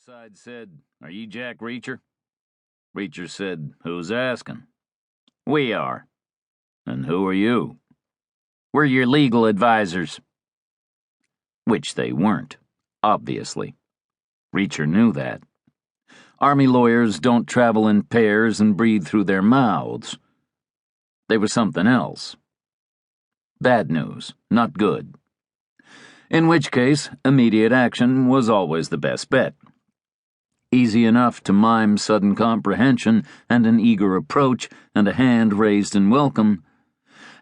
side said, "Are you Jack Reacher?" Reacher said, "Who's asking?" "We are." "And who are you?" "We're your legal advisors." Which they weren't, obviously. Reacher knew that. Army lawyers don't travel in pairs and breathe through their mouths. They were something else. Bad news, not good. In which case, immediate action was always the best bet. Easy enough to mime sudden comprehension and an eager approach and a hand raised in welcome,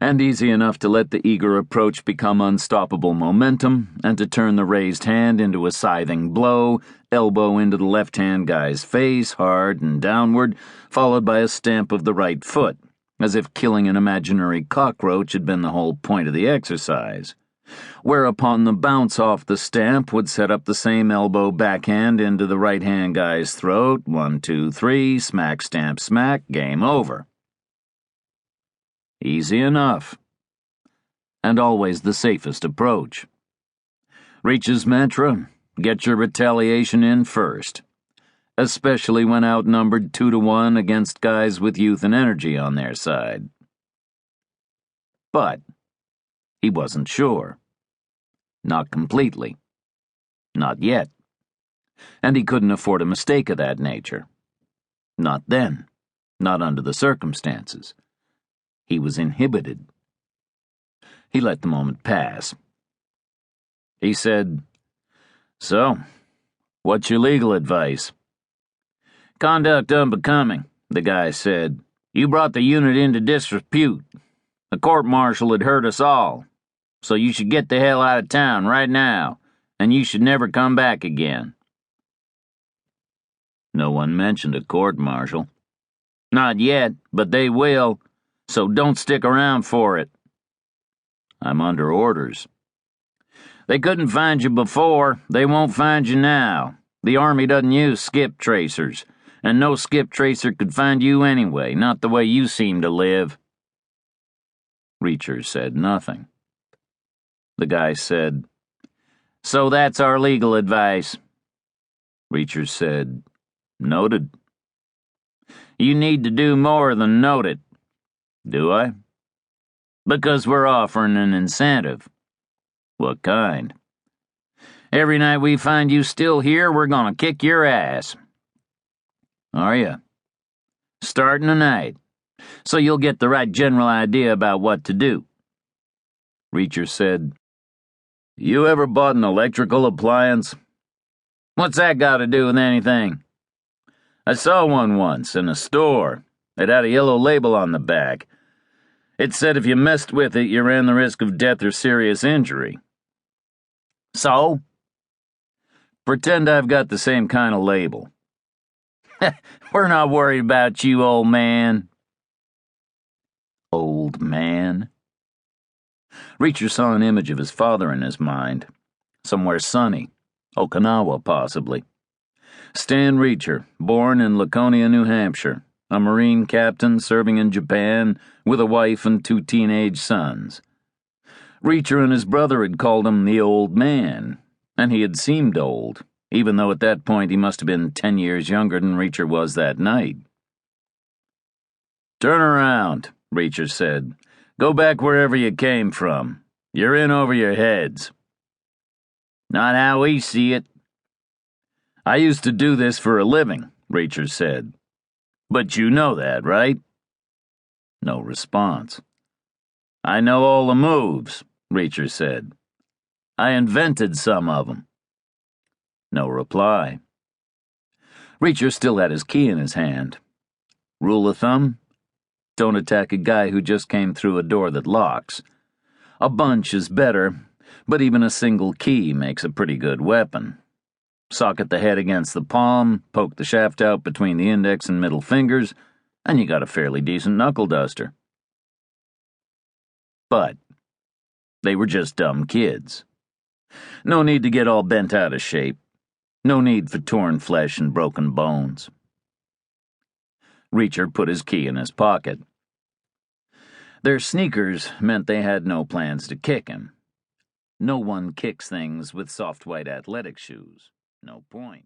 and easy enough to let the eager approach become unstoppable momentum and to turn the raised hand into a scything blow, elbow into the left-hand guy's face, hard and downward, followed by a stamp of the right foot, as if killing an imaginary cockroach had been the whole point of the exercise. Whereupon the bounce off the stamp would set up the same elbow backhand into the right-hand guy's throat, 1, 2, 3, smack, stamp, smack, game over. Easy enough. And always the safest approach. Reacher's mantra: get your retaliation in first, especially when outnumbered 2-1 against guys with youth and energy on their side. But he wasn't sure. Not completely. Not yet. And he couldn't afford a mistake of that nature. Not then. Not under the circumstances. He was inhibited. He let the moment pass. He said, "So, what's your legal advice?" "Conduct unbecoming," the guy said. "You brought the unit into disrepute. The court-martial had hurt us all. So you should get the hell out of town right now, and you should never come back again." No one mentioned a court-martial. "Not yet, but they will, so don't stick around for it." "I'm under orders." "They couldn't find you before, they won't find you now. The Army doesn't use skip tracers, and no skip tracer could find you anyway, not the way you seem to live." Reacher said nothing. The guy said, "So that's our legal advice." Reacher said, "Noted." "You need to do more than note it." "Do I?" "Because we're offering an incentive." "What kind?" "Every night we find you still here, we're gonna kick your ass." "Are ya?" "Starting tonight, so you'll get the right general idea about what to do." Reacher said, "You ever bought an electrical appliance?" "What's that got to do with anything?" "I saw one once in a store. It had a yellow label on the back. It said if you messed with it, you ran the risk of death or serious injury." "So?" "Pretend I've got the same kind of label." "We're not worried about you, old man." Old man? Reacher saw an image of his father in his mind. Somewhere sunny. Okinawa, possibly. Stan Reacher, born in Laconia, New Hampshire. A Marine captain serving in Japan with a wife and 2 teenage sons. Reacher and his brother had called him the old man, and he had seemed old, even though at that point he must have been 10 years younger than Reacher was that night. "Turn around," Reacher said. "Go back wherever you came from. You're in over your heads." "Not how we see it." "I used to do this for a living," Reacher said. "But you know that, right?" No response. "I know all the moves," Reacher said. "I invented some of them." No reply. Reacher still had his key in his hand. Rule of thumb? Don't attack a guy who just came through a door that locks. A bunch is better, but even a single key makes a pretty good weapon. Socket the head against the palm, poke the shaft out between the index and middle fingers, and you got a fairly decent knuckle duster. But they were just dumb kids. No need to get all bent out of shape. No need for torn flesh and broken bones. Reacher put his key in his pocket. Their sneakers meant they had no plans to kick him. No one kicks things with soft white athletic shoes. No point.